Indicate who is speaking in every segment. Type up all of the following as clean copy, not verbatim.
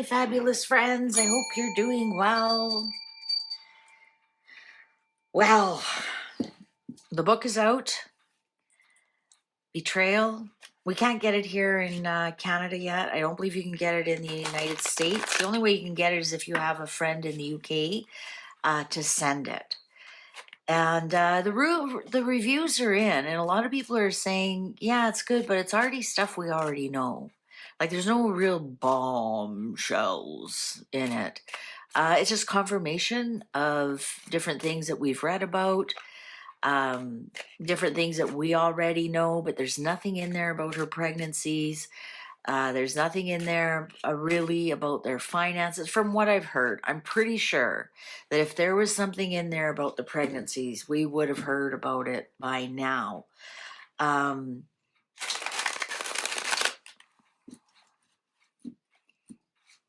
Speaker 1: my fabulous friends. I hope you're doing well. Well, the book is out. Betrayal. We can't get it here in Canada yet. I don't believe you can get it in the United States. The only way you can get it is if you have a friend in the UK to send it. And the reviews are in, and a lot of people are saying, yeah, it's good, but it's already stuff we already know. Like, there's no real bombshells in it. It's just confirmation of different things that we've read about, different things that we already know, but there's nothing in there about her pregnancies. There's nothing in there really about their finances. From what I've heard, I'm pretty sure that if there was something in there about the pregnancies, we would have heard about it by now.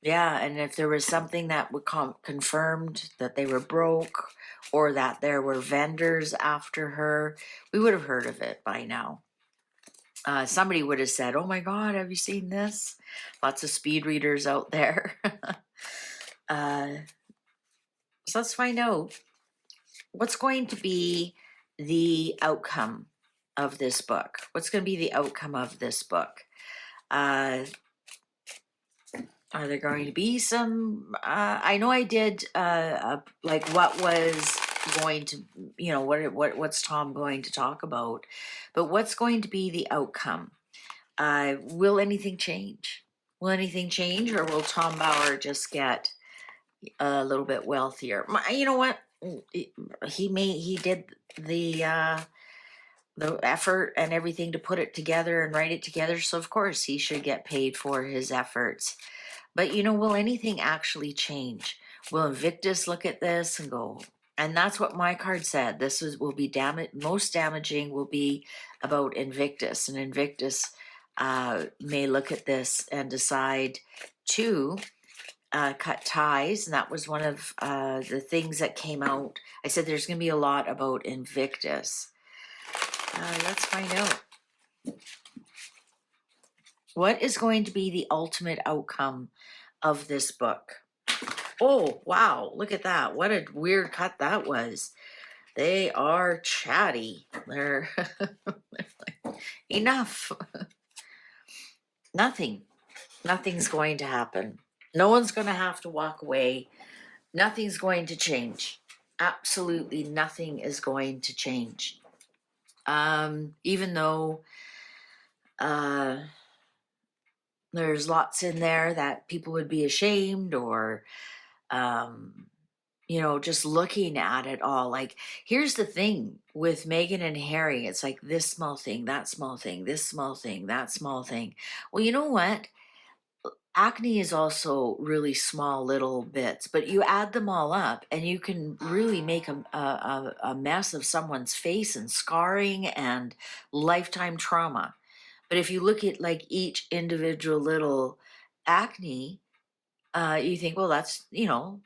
Speaker 1: Yeah, and if there was something that would confirmed that they were broke or that there were vendors after her, we would have heard of it by now. Somebody would have said, oh my God, have you seen this? Lots of speed readers out there. So let's find out what's going to be the outcome of this book. What's going to be the outcome of this book? Are there going to be some, I know I did, like what was going to, what's Tom going to talk about, but what's going to be the outcome? Will anything change? Will anything change, or will Tom Bower just get a little bit wealthier? You know what? He did the effort and everything to put it together and write it together, so of course he should get paid for his efforts. But will anything actually change? Will Invictus look at this and go, and that's what my card said, will be most damaging will be about Invictus, and Invictus may look at this and decide to cut ties, and that was one of the things that came out. I said there's going to be a lot about Invictus. Let's find out. What is going to be the ultimate outcome of this book? Oh, wow, look at that. What a weird cut that was. They are chatty. They're like, enough. Nothing's going to happen. No one's going to have to walk away. Nothing's going to change. Absolutely nothing is going to change. Even though there's lots in there that people would be ashamed, or just looking at it all. Like, here's the thing with Meghan and Harry, it's like this small thing, that small thing, this small thing, that small thing. Well, you know what? Acne is also really small little bits, but you add them all up and you can really make a mess of someone's face and scarring and lifetime trauma. But if you look at like each individual little acne, you think, well, that's,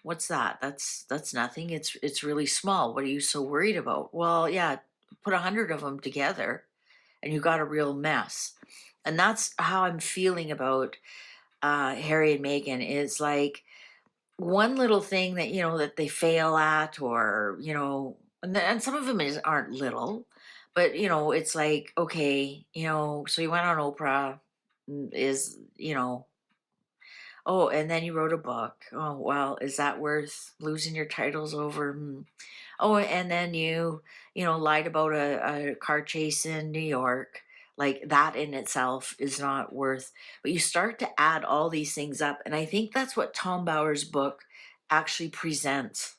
Speaker 1: what's that? That's nothing. It's really small. What are you so worried about? Well, yeah, put 100 of them together and you got a real mess. And that's how I'm feeling about Harry and Meghan. Is like one little thing that, that they fail at, or, and some of them aren't little, but, it's like, okay, so you went on Oprah, is, oh, and then you wrote a book. Oh, well, is that worth losing your titles over? Oh, and then you lied about a car chase in New York. Like, that in itself is not worth, but you start to add all these things up. And I think that's what Tom Bower's book actually presents,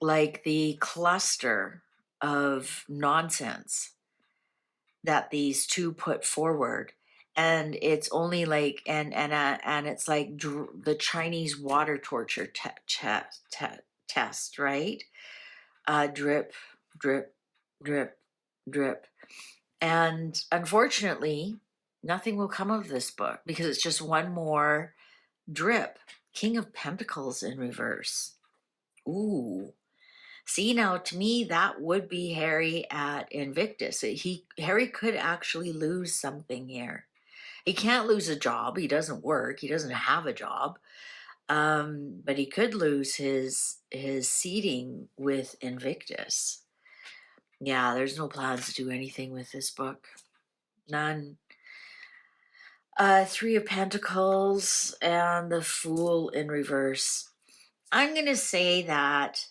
Speaker 1: like the cluster of nonsense that these two put forward. And it's only like, and it's like the Chinese water torture test, right? Drip, drip, drip, drip. And unfortunately, nothing will come of this book because it's just one more drip. King of Pentacles in reverse. Ooh. See, now to me, that would be Harry at Invictus. Harry could actually lose something here. He can't lose a job. He doesn't work. He doesn't have a job. But he could lose his seating with Invictus. Yeah, there's no plans to do anything with this book. None. Three of Pentacles and the Fool in reverse. I'm gonna say that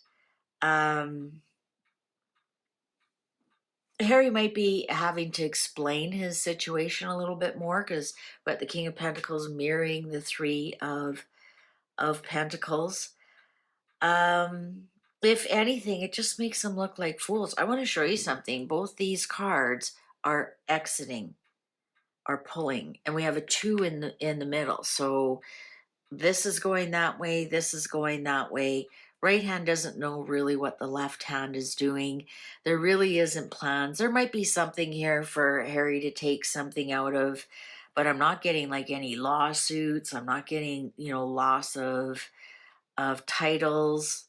Speaker 1: Harry might be having to explain his situation a little bit more, because but the King of Pentacles mirroring the Three of Pentacles. If anything, it just makes them look like fools. I want to show you something. Both these cards are exiting, are pulling, and we have a 2 in the middle. So this is going that way, this is going that way. Right hand doesn't know really what the left hand is doing. There really isn't plans. There might be something here for Harry to take something out of, but I'm not getting like any lawsuits. I'm not getting, loss of titles.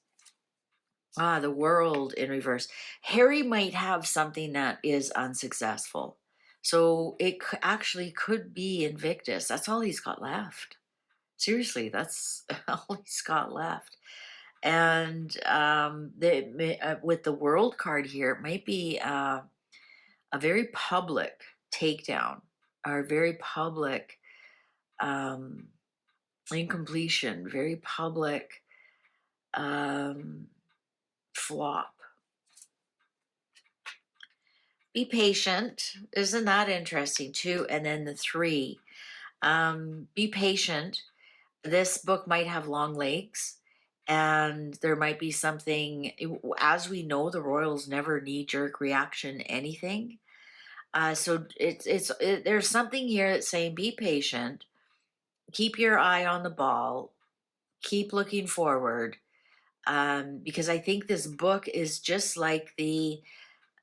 Speaker 1: The World in reverse. Harry might have something that is unsuccessful. So it actually could be Invictus. That's all he's got left. Seriously, that's all he's got left. And with the World card here, it might be a very public takedown, or very public incompletion, very public flop. Be patient. Isn't that interesting too? And then the 3, be patient. This book might have long legs, and there might be something, as we know, the royals never knee-jerk reaction anything. So there's something here that's saying be patient, keep your eye on the ball, keep looking forward, because I think this book is just like the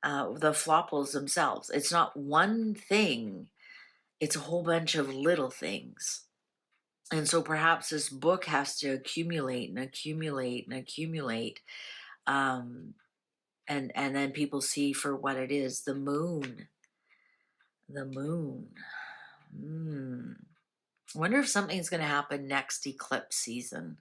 Speaker 1: flopples themselves. It's not one thing, it's a whole bunch of little things. And so perhaps this book has to accumulate and accumulate and accumulate. And then people see for what it is. The moon. The moon. I wonder if something's going to happen next eclipse season.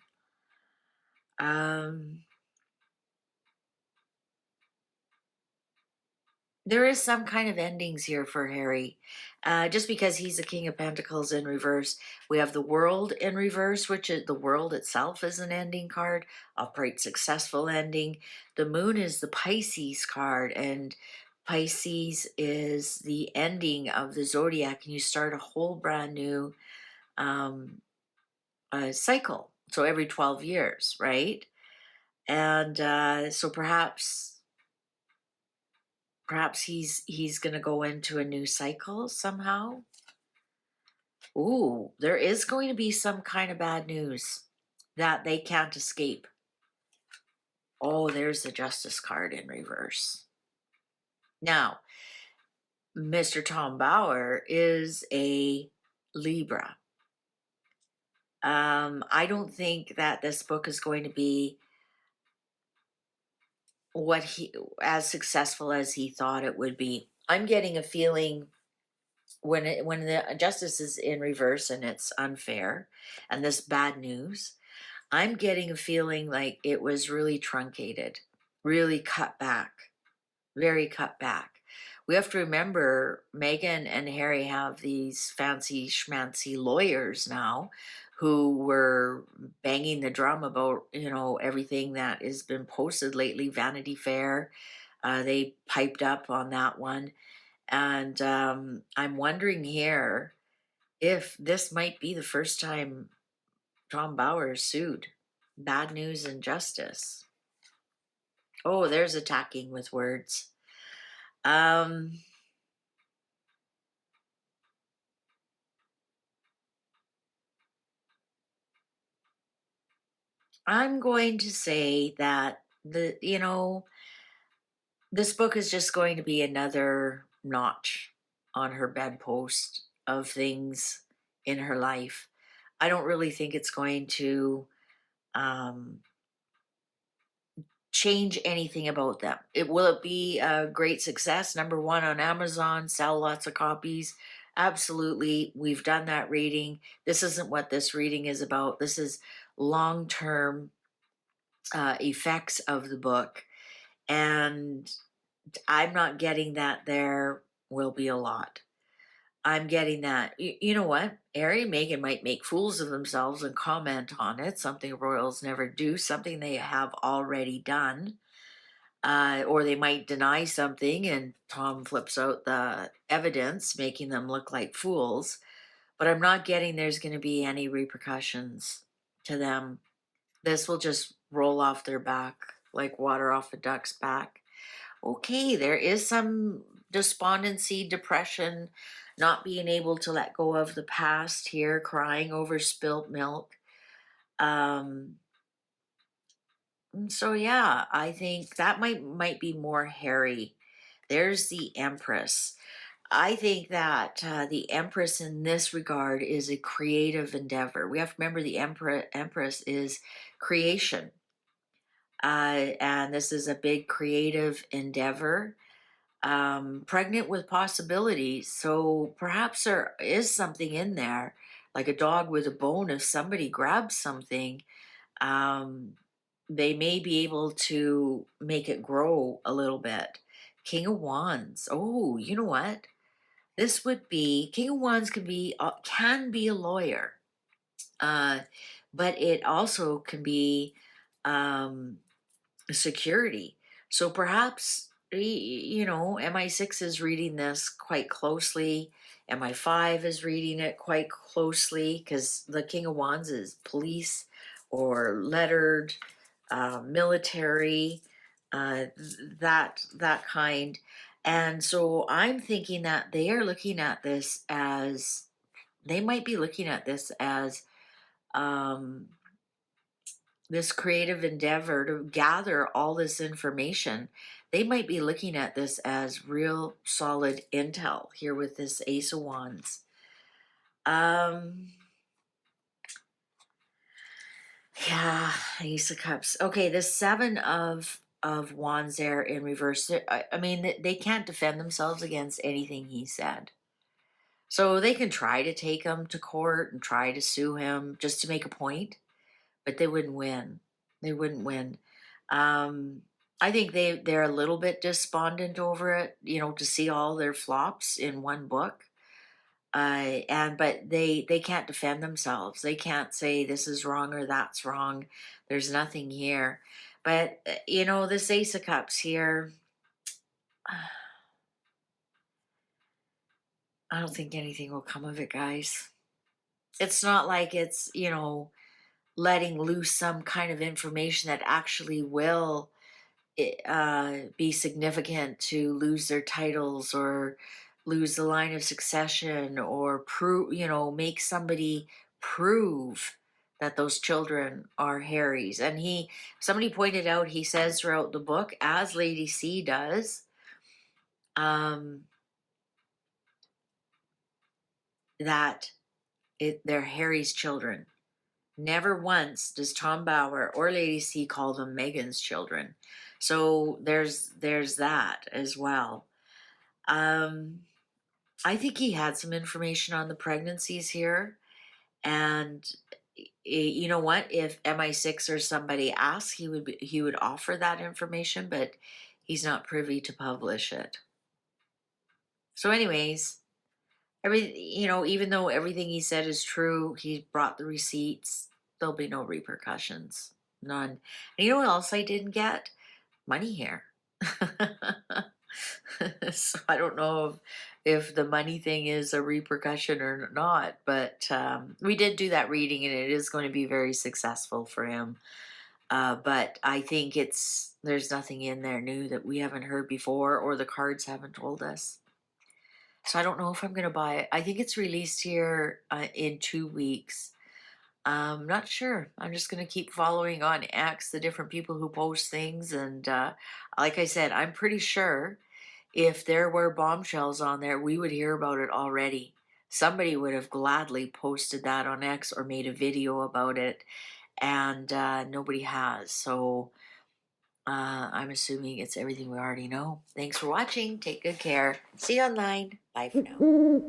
Speaker 1: There is some kind of endings here for Harry. Just because he's the King of Pentacles in reverse. We have the World in reverse, which is the World itself is an ending card, upright successful ending. The Moon is the Pisces card, and Pisces is the ending of the zodiac, and you start a whole brand new cycle. So every 12 years, right? And so perhaps he's going to go into a new cycle somehow. Ooh, there is going to be some kind of bad news that they can't escape. Oh, there's the Justice card in reverse. Now, Mr. Tom Bower is a Libra. I don't think that this book is going to be as successful as he thought it would be. I'm getting a feeling when the Justice is in reverse and it's unfair and this bad news, I'm getting a feeling like it was really truncated, really cut back, very cut back. We have to remember Meghan and Harry have these fancy schmancy lawyers now who were banging the drum about, everything that has been posted lately. Vanity Fair, they piped up on that one. And I'm wondering here if this might be the first time Tom Bower is sued. Bad news and justice. Oh, there's attacking with words. I'm going to say that this book is just going to be another notch on her bedpost of things in her life. I don't really think it's going to change anything about them. Will it be a great success? #1 on Amazon, sell lots of copies. Absolutely. We've done that reading. This isn't what this reading is about. This is long term effects of the book. And I'm not getting that there will be a lot. I'm getting that. You know what? Harry and Meghan might make fools of themselves and comment on it, something royals never do, something they have already done. Or they might deny something and Tom flips out the evidence, making them look like fools. But I'm not getting there's going to be any repercussions to them. This will just roll off their back like water off a duck's back. Okay, there is some despondency, depression, not being able to let go of the past here, crying over spilt milk. Um, so yeah, I think that might be more hairy. There's the Empress. I think that the Empress in this regard is a creative endeavor. We have to remember the Empress is creation. And this is a big creative endeavor, pregnant with possibilities. So perhaps there is something in there, like a dog with a bone. If somebody grabs something, um, they may be able to make it grow a little bit. King of Wands. Oh, you know what? This would be King of Wands can be a lawyer, uh, but it also can be um, security. So perhaps MI6 is reading this quite closely. MI5 is reading it quite closely because the King of Wands is police or lettered, military, that kind. And so I'm thinking that they are looking at this as they might be looking at this as um, this creative endeavor to gather all this information. They might be looking at this as real solid intel here with this Ace of Wands. Um, yeah, Ace of Cups. Okay, the Seven of Wands there in reverse. I mean, they can't defend themselves against anything he said. So they can try to take him to court and try to sue him just to make a point, but they wouldn't win. They wouldn't win. Um, I think they're a little bit despondent over it, to see all their flops in one book. But they can't defend themselves. They can't say this is wrong or that's wrong. There's nothing here. But this Ace of Cups here, I don't think anything will come of it, guys. It's not like it's, letting loose some kind of information that actually will be significant to lose their titles or lose the line of succession or make somebody prove that those children are Harry's. And somebody pointed out, he says throughout the book, as Lady C does, um, that they're Harry's children. Never once does Tom Bower or Lady C call them Meghan's children. So there's that as well. I think he had some information on the pregnancies here. And you know what? If MI6 or somebody asks, he would offer that information, but he's not privy to publish it. So anyways, even though everything he said is true, he brought the receipts, there'll be no repercussions. None. And you know what else I didn't get? Money here. So I don't know if the money thing is a repercussion or not, but we did do that reading and it is going to be very successful for him. But I think there's nothing in there new that we haven't heard before or the cards haven't told us. So I don't know if I'm going to buy it. I think it's released here in 2 weeks. I'm not sure. I'm just going to keep following on X, the different people who post things. And like I said, I'm pretty sure if there were bombshells on there, we would hear about it already. Somebody would have gladly posted that on X or made a video about it. And nobody has. So I'm assuming it's everything we already know. Thanks for watching. Take good care. See you online. Bye for now.